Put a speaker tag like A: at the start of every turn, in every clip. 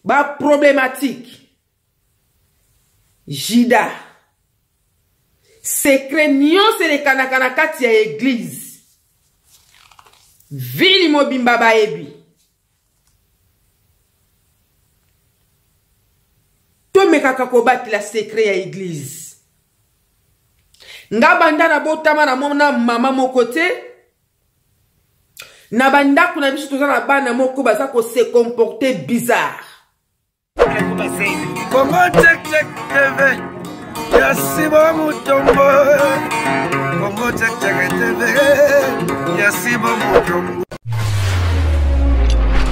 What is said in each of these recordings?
A: ba problématique jida secret nyonso elekana na kati ya église vili mobimba bayebi to mekaka kobatela secret ya église nga banda na botama na mona mama moko te na bandako na biso toza na bana moko baza ko se comporter bizarre.
B: Congo check check TV yasi bo mutombo Congo check check TV yasi bo mutombo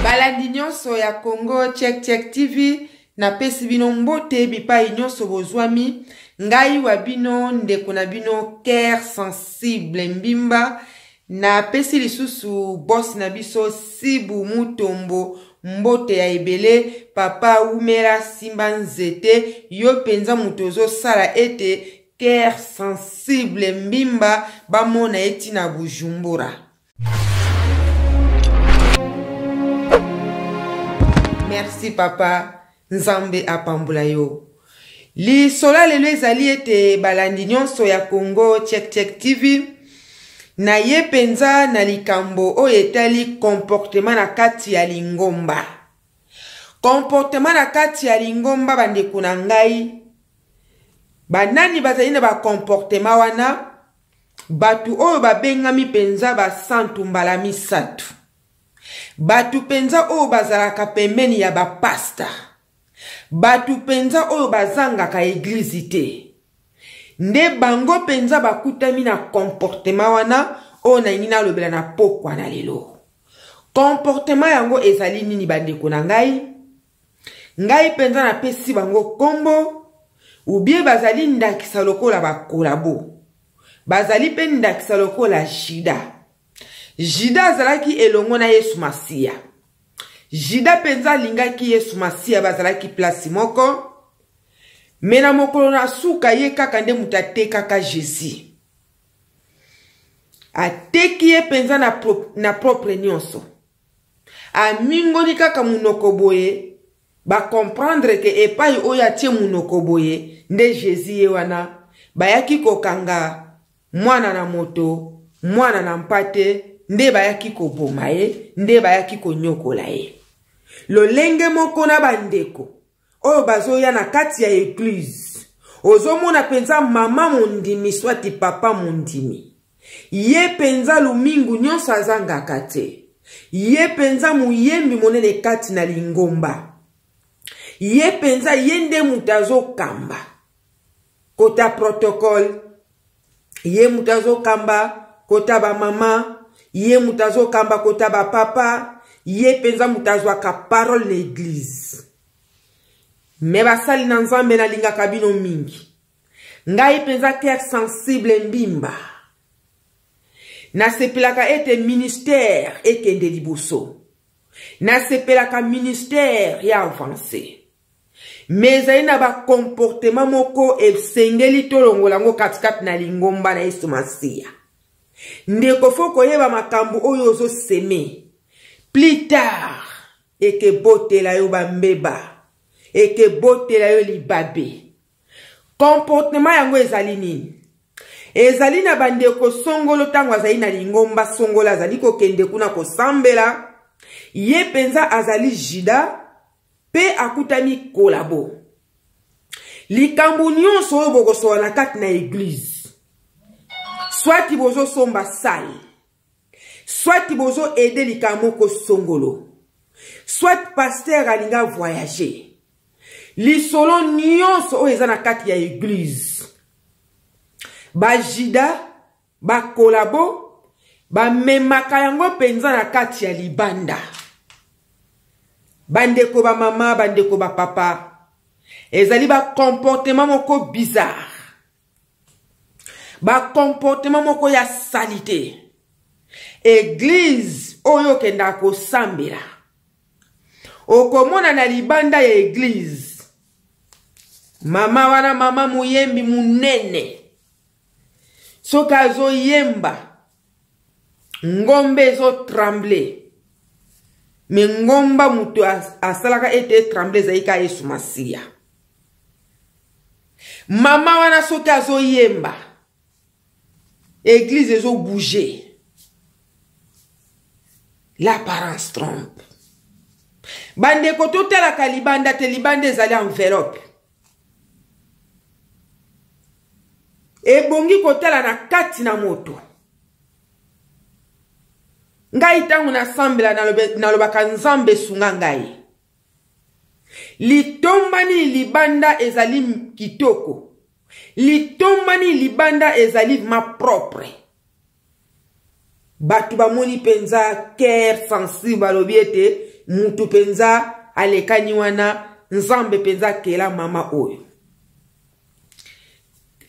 A: balandi nyonso ya Congo check check TV na pesi bino mbote bipai nyonso bozwami ngai wa bino ndeko na bino cœur sensible mbimba na pesi lisusu boss na biso Sibu Mutombo mbote ya ebele papa umera simba nzete yo penza mutozo sala ete cœur sensible mbimba bamona eti na Bujumbura. Merci papa nzambe apambula yo. Li sola lelo ezali ete balandi nyonso ya Congo check check TV na ye penza na likambo o etali comportement na kati ya lingomba. Comportement na kati ya lingomba bandeko na ngai. Banani bazali na ba comportement wana batu oyo babengami penza ba santu mbala misatu. Batu penza oyo bazalaka pembeni ya ba pasta. Batu penza oyo bazangaka eglize te. Nde bango penza bakutami na comportement wana o na nina lobela na pokwa na lelo. Comportement yango ezali nini bandeko na ngai? Ngai penza na pesi bango kombo ubie bazali ndakisa lokola bakolabo. Bazali pe ndakisa lokola jida. Jida azalaki elongo na Yesu Masiya. Jida penza lingaki Yesu Masiya bazalaki plasi moko. Mena mokolo na suka ye kaka nde mutate kaka Jésus. Ateki ye penza na propre nyonso. Amingoni kaka munoko boye ba comprendre ke epai oya tie munoko boye nde Jésus ye wana bayaki kokanga mwana na moto mwana na mpate nde bayaki koboma ye nde bayaki konyokola ye. Lolenge moko na bandeko oyo bazoya na kati ya église ozomona penza mama mondimi swati papa mondimi ye penza lumingu nyonso azangaka te ye penza muyembi monene kati na lingomba ye penza ye nde mutu azokamba kota protocole ye mutu azokamba kota ba mama ye mutu azokamba kota ba papa ye penza mutu azwaka parole na église. Me basali na nzambe na linga kabino mingi. Ngai penza cœur sensible mbimba. Na sepelaka ete ministère ekende liboso. Na sepelaka ministère ya avancé. Mezali na ba comportement moko esengeli tolongolango katikati na lingomba na Yesu Masiya. Ndeko foko yeba makambo oyo ozo seme. Plus tard eke botela yo bambeba. Eke botela yo libabe. Comportement yango ezali nini? Ezali na bandeko songolo tango azali na lingomba songolo azali kokende kuna kosambela. Ye penza azali jida pe akutami kolabo. Likambo nyonso oyo bokosola na kati na église. Swati bozo somba sali. Swati bozo ede likambo ko songolo. Swati pasteur alinga voyager. Lisolo nyonso oyo eza na kati ya église. Ba jida, ba kolabo, ba memaka yango penza na kati ya libanda. Bandeko ba mama, bandeko ba papa. Ezali ba comportement moko bizarre. Ba comportement moko ya salite. Église oyo kenda kosambela. Okomona na libanda ya église. Mama wana mama muyembi munene. Soka zo yemba. Ngombe zo tremble. me ngomba mutu asalaka ete tremble zaika Yesu Masiya. Mama wana soki azo yemba, église ezo bouger. L'apparence trompe. Bande koto tela kalibanda te libanda ezali enveloppe. Ebongi kotela na kati na moto. Ngai tangu na sambela na lobaka nzambe sunga ngai. Litombani libanda ezali kitoko. Litombani libanda ezali ma propre. Batu bamoni penza cœur sensible balobiete mutu penza alekani wana nzambe penza kela mama oyo.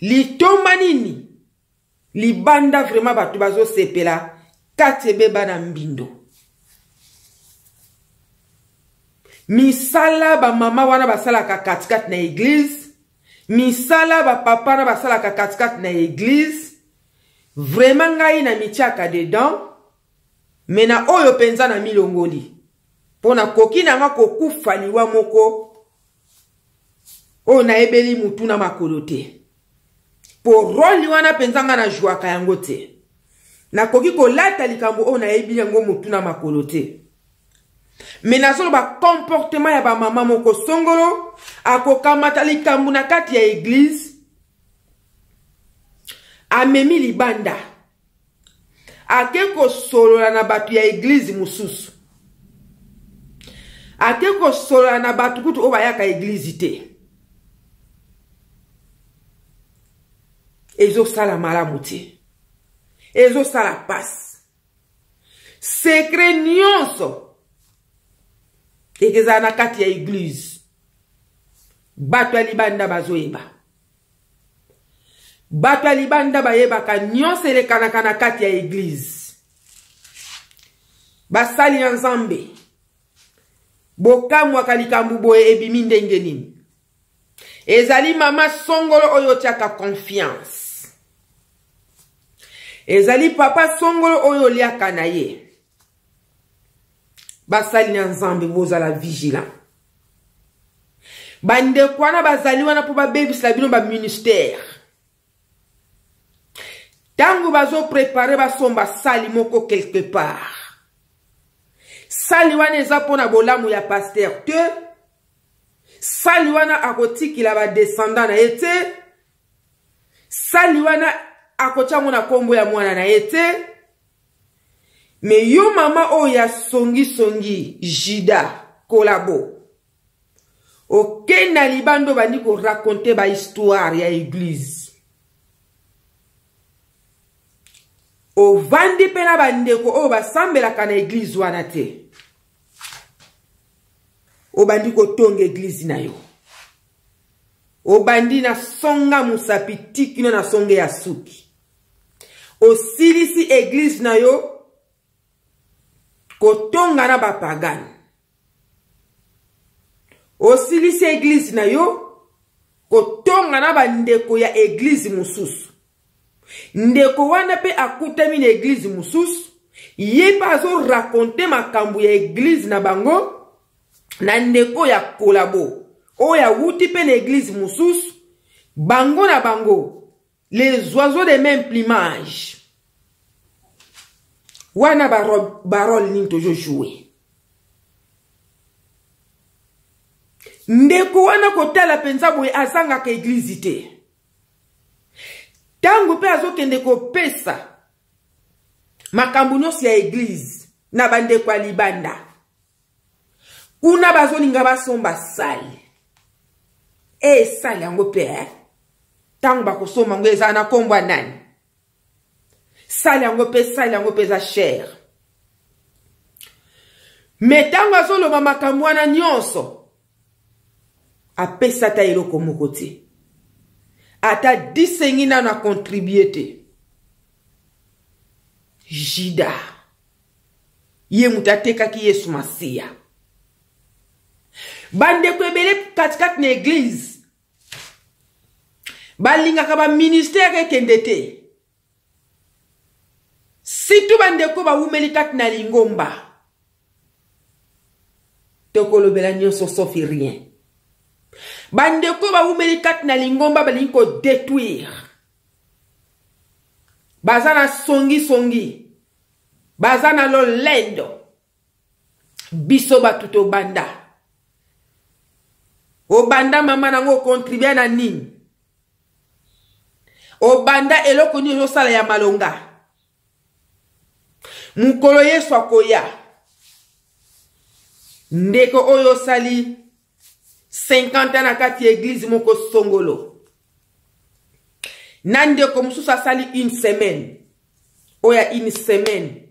A: Litomba nini libanda vraiment batu bazo sepela kati beba na mbindo. Misala ba mama wana basala ka katikati na église, misala ba papa na basala ka katikati na église. Vraiment ngai na mitiaka dedans, mena oyo penza na milongoli. Pona koki na nga kokufa liwa moko, o na ebeli mutu na makolo te. Po roli wana penza nga na juaka yango te. Na koki kolata likambo o na ebeli yango mutu na makolo te. Mena solo ba comportement ya ba mama moko songolo, ako kamata likambo na kati ya église, amemi libanda akeko solola na batu ya église mususu akeko solola na batu kutu o bayaka église te ezo sala malamu te ezo sala passe secret nyonso ekeza na kati ya église batu ya libanda bazoyeba. Batu libanda bayebaka nyonso elekanaka na kati ya église. Basali ya nzambe. Bokamwa kalikambu boye ebimi ndenge nini. Ezali mama songolo oyo tiaka confiance. Ezali papa songolo oyo liaka na ye. Basali ya nzambe bozala vigilant. Bande kwana bazali wana po babebisila bino ba ministère. Tango bazo préparer basomba sali moko quelque part. Sali wana eza pona bolamu ya pasteur te. Sali wana akotiki la ba descendant na ete. Sali wana akochango na kombo ya mwana na ete. Me yo mama o ya songi jida kolabo. Okenda libando bandi ko raconter ba histoire ya église. O vandi pena bandeko o basambela kana église wana te. O bandi ko tonga église na yo. O bandi na songa musapiti kino na songe ya suki. O silisi église na yo ko tonga na bapagani. O silisi église na yo ko tonga na bandeko ya église mususu. Ndeko wana pe akutami na église mususu, ye pa azo raconte makambo ya église na bango, na ndeko ya kolabo, o ya wuti pe na église mususu, bango na bango, les oiseaux de même plumage. Wana barol ni tojo joué. Ndeko wana kotala penza boye azanga ka église te. Tango pe azokende ko pesa makambo nyonso ya église na bandeko ya libanda. Kuna bazolinga basomba sali. Sali yango pe tango bakosomba ngo eza na kombo nani. Sali yango pe za cher. Me tango azoloba makambo wana nyonso apesa ta eloko moko te. Ata disengina na contribuer te. Jida. Ye mutateka ki Yesu Masiya. Bande kwebele katikati na église. Balinga kaba ministère ekendete. Situ bande ko ba umeli kati na lingomba. tokolobela nyonso sauf rien. Bandeko ba umeli kat na lingomba balinko détruire. Bazana songi. Bazana lo lendo. Biso batuto banda. O banda mama nango contribuer na nini. O banda eloko ni zo sala ya malonga. Mukolo Yesu akoya. Ndeko oyo sali 50 na kati église moko songolo. Nandeko mususa sali une semaine. Oya une semaine.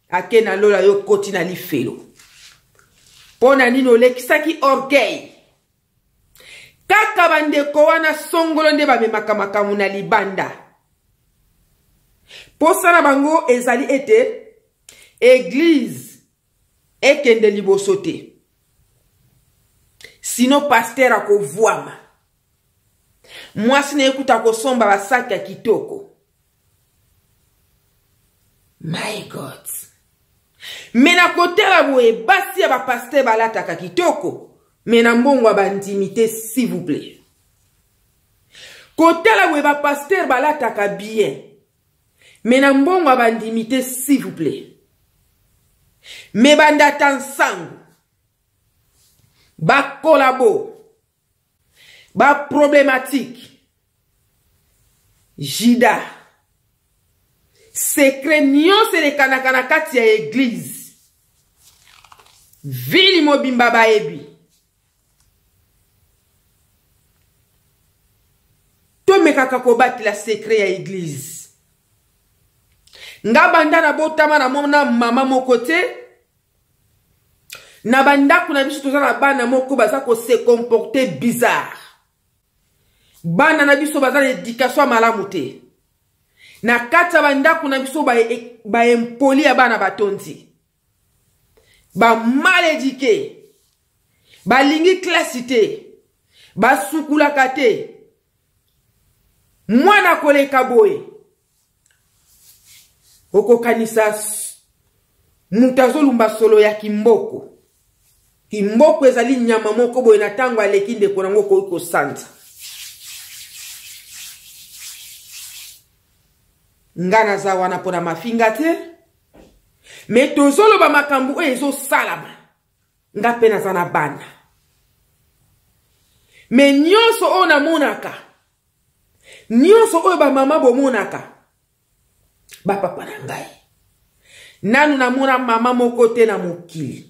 A: Ake na lola yo koti na lifelo. Pona nino lekisaki orgueil. Kaka bandeko wana songolo nde bamemaka makamu na libanda. Posana bango ezali ete église ekende liboso te. Sino pasteur akovuama. Mwasi na ekuta kosomba basaki ya kitoko. My God. Mena kotela boye basi ya ba pasteur balataka kitoko. Mena mbongo ba intimité s'il vous plaît. Kotela boye ba pasteur balataka bien. Mena mbongo ba intimité s'il vous plaît. Me banda tansangu. Ba kolabo. Ba problématique. Jida. Secret nyon se le kanakana kati ya église. Vili mobimba ba ebi. To mekaka kobati la secret ya église. Nga banda na botama na mona mama mokote. Na banda kuna biso toza na bana moko baza ko se comporter bizarre. Bana na biso baza l'éducation malamu te. Na kata banda kuna biso ba impoli ya bana batonzi. Ba mal éduqué. Ba lingi classité. Ba sukula kate. Mwana koleka boye. Oko kanisa mutazo lumba solo ya kimboko. Kimboko ezali nyama moko boye na tango aleki ndeko nango ko sanza. Ngana za wana pona mafinga te. Me tozolo ba makambu ezo salama. Nga pena za na bana. Me nyonso ona monaka. Nyonso oyo ba mama bo monaka. Ba papa na ngai. Nanu na mona mama moko te na mokili.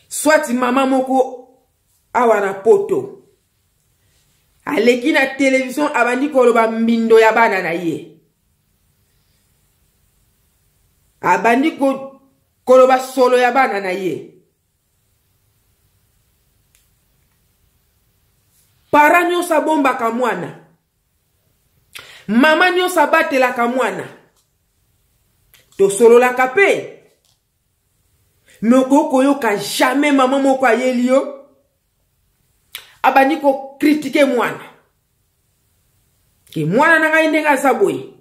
A: Swati mama moko awa na poto. Aleki na television abandi koloba mbindo ya bana na ye. Abandi koloba solo ya bana na ye. Para nyosa bomba ka mwana. Mama nyosa batela ka mwana. To solo la kape. Moko koyoka jamais maman moko ayelio. Abandi ko critiquer mwana. Ki mwana na ngai ndenga zaboy.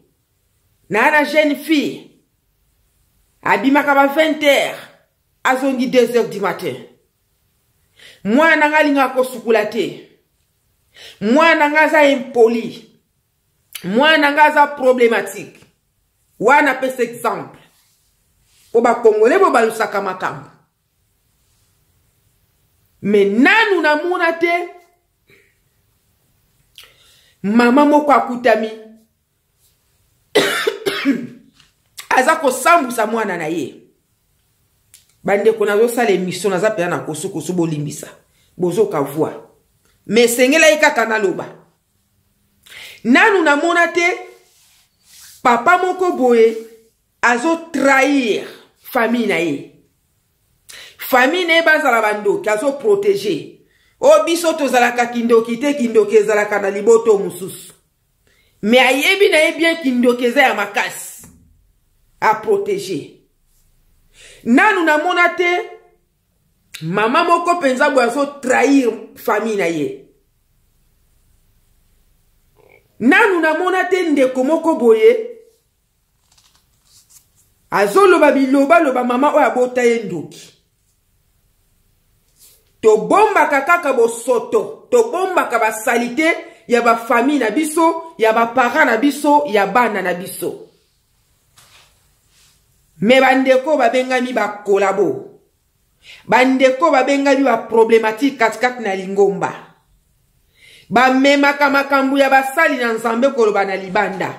A: Na ana jeune fille. Abimaka ba 20h. Azongi 2h du matin. Mwana na ngai linga ko sukula te. Mwana nga za impoli. Mwana nga za problématique. Wana pese exemple. Oba Congolais bo balusaka makambo. Me nanu na muna te. Mama moko akutami. Azako sambu sa mwana na ye. Bande kona zo sala émission na za pena na kosuko bo limbisa. Bozo kavua. Me sengela ikaka na loba. Nanu na muna te. Papa moko boye azo trahir famille na ye. Famille na ye bazala bandoki azo protéger. O biso tozalaka kindoki te kindoki ezalaka na liboto mususu. Mais ayebi na ye bien kindoki eza ya makasi. A protéger. Nanu na mona te mama moko penza bo azo trahir famille na ye. Nanu na mona te ndeko moko boye azolo babiloba loba mama oya bota ye ndoki. To bomba kaka bosoto, to bomba ka ba salite, ya ba famille na biso, ya ba parents na biso, ya bana na biso. Me bandeko babengami ba kolabo. Bandeko babengami ba problématique katikati na lingomba. Ba memaka makambu ya basali na nzambe koloba na libanda.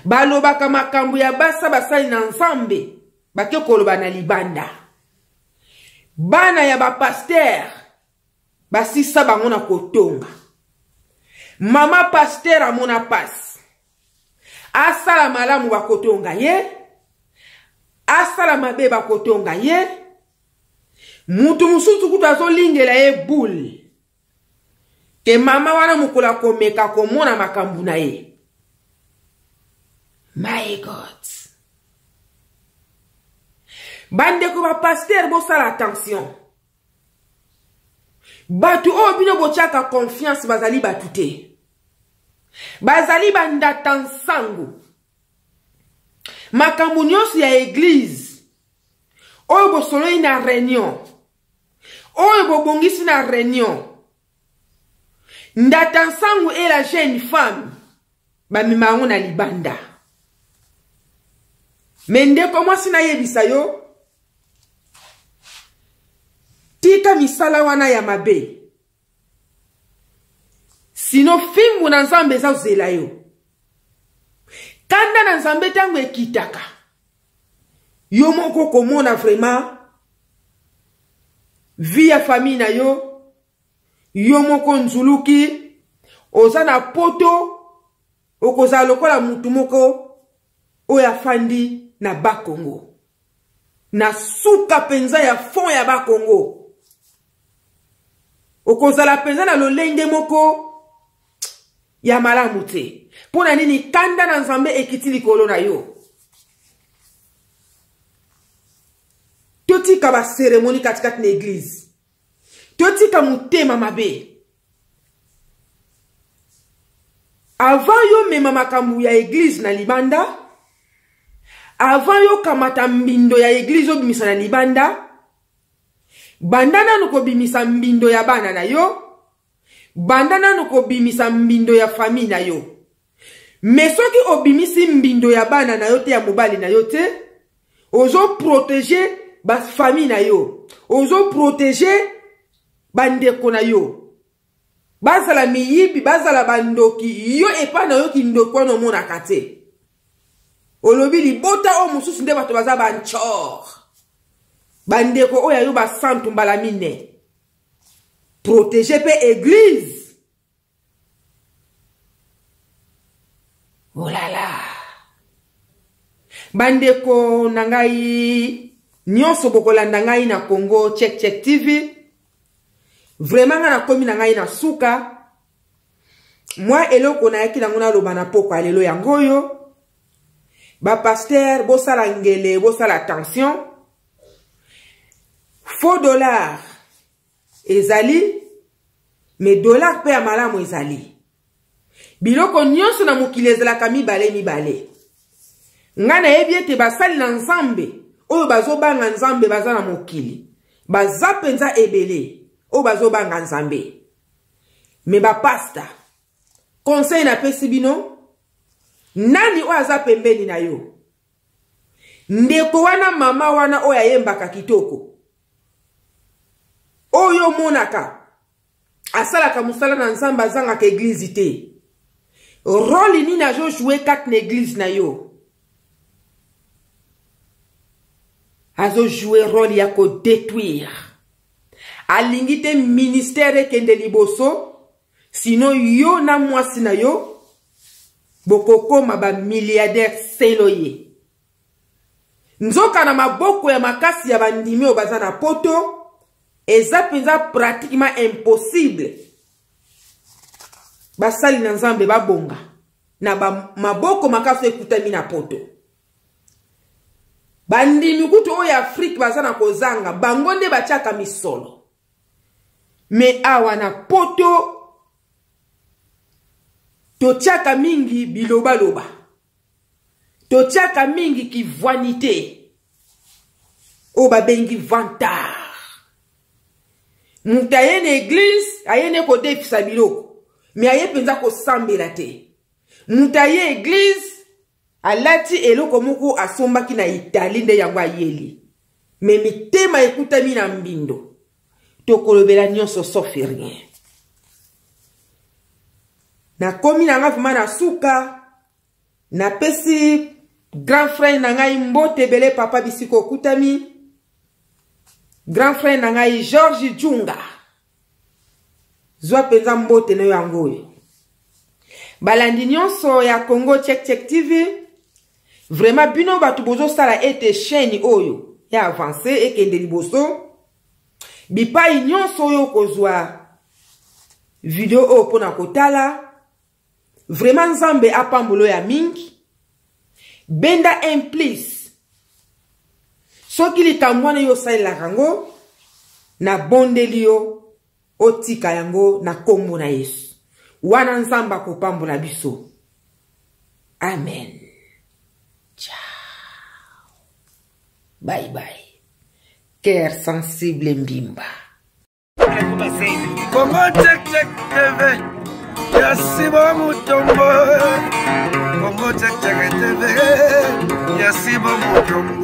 A: Balobaka makambu ya basa basali na nzambe bake koloba na libanda. Bana ya ba pasteur basisa bango na kotonga. Mama pasteur amona passe. Asala malamu ba kotonga ye. Asala mabe ba kotonga ye. Mutu musutu kutazo lingela ye boule. Ke mama wana mukula komeka komona makambu na ye. My God. Bandeko ba pasteur bo sala attention. Batu o bino bochaka confiance bazali batute. Bazali bandatan sangu. Makambu nyonso ya église. Oyo bosolo ina réunion. Oyo bobongisi na réunion. Ndatan sangu et la jeune femme. Bamimango na libanda. Mendeko mwasi na yebisa yo. Tika misala wana ya mabe. Sino fingu na nzambe za uzela yo. Kanda na nzambe tangu ekitaka. Yo moko komona vraiment. Via famille na yo. Yo moko nzuluki. Oza na poto. Okoza lokola mutu moko. Oya fandi na Bakongo. Na suka penza ya fond ya Bakongo. Okozala penza na lolenge moko ya malamu te. Pona nini kanda na nzambe ekiti likolo na yo. Totika ba cérémonie katikati na église. Totika mutema mabe. Avant yo mema makambu ya église na libanda. Avant yo kamata mbindo ya église obimisa na libanda. Bandana nuko bimisa mbindo ya bana na yo. Bandana nuko bimisa mbindo ya famille na yo. Mesoki obimisi mbindo ya bana na yo te ya mobali na yo te. Ozo protéger ba famille na yo. Ozo protéger bandeko na yo. Bazala miyibi, bazala bandoki. Yo epa na yo ki ndoko no mona kate. Olobi libota o mususu nde bato baza banchor. Bandeko oya yo ba santu mbalamine. Protéger pe église. Oh là là. Bandeko nangai nyonso bokolanda ngai na Congo Check Check TV. Vraiment nga na komi nangai na suka. Moi eloko na yaki nango na loba na poko alelo yangoyo. Ba pasteur bosala ngele bosala attention. Faux dollar ezali, mais dollar pe amalamu ezali. Biloko nyonso na mokili ezalaka mibale. Nga na yebi ete basali na nzambe, oyo bazobanga nzambe baza na mokili. Baza penza ebele, oyo bazobanga nzambe. Me ba pasta, conseil na pesi bino, nani oyo aza pembeni na yo? Ndeko wana mama wana oyo ayembaka kitoko. Oyo monaka asalaka musala na nzambe azangaka église te. Rôle ni na jo jouer kat na église na yo. Azo jouer rôle ya ko détruire. Alingi te ministère kende liboso, sino yo na mwasi na yo bokokoma ba milliardaire seloye. Nzoka na maboko ya makasi ya bandimi o baza na poto. Eza penza pratiquement impossible. Basali na nzambe babonga. Na maboko makaso ekutami na poto. Bandimi kutu oya Afrique baza na kozanga. Bango nde bachaka misolo. Me awa na poto. Tochaka mingi biloba loba. Tochaka mingi ki vanité. O babengi vantard. Muta aye na église, aye ne ko defisa biloko. Mais aye penza ko sambela te. Muta aye église, alati eloko moko asombaki na Italie nde yango ayeli. Mais mitema ekutami na mbindo. Tokolobela nyonso sauf rien. Na komi na nga vima na suka. Na pesi grand frère na ngai mbote bele papa bisiko kutami. Grand frère na ngai George Djunga. Zwa penza mbote na yango. Balandi nyonso ya Congo Check TV. Vraiment bino batu bozo sala ete chaîne oyo ya avancé ekende liboso. Bipai nyonso oyo kozwa video o pona kotala. Vraiment nzambe apambulo ya mingi. Benda implice. Soki likamwana yo saila kango. Na bondeli yo. Otika yango na kombo na Yesu. Wana nzamba kopambula biso. Amen. Ciao. Bye bye. Cœur sensible mbimba.
B: Congo Check TV. Yasibo Mutombo. Congo Check TV. Yasibo Mutombo.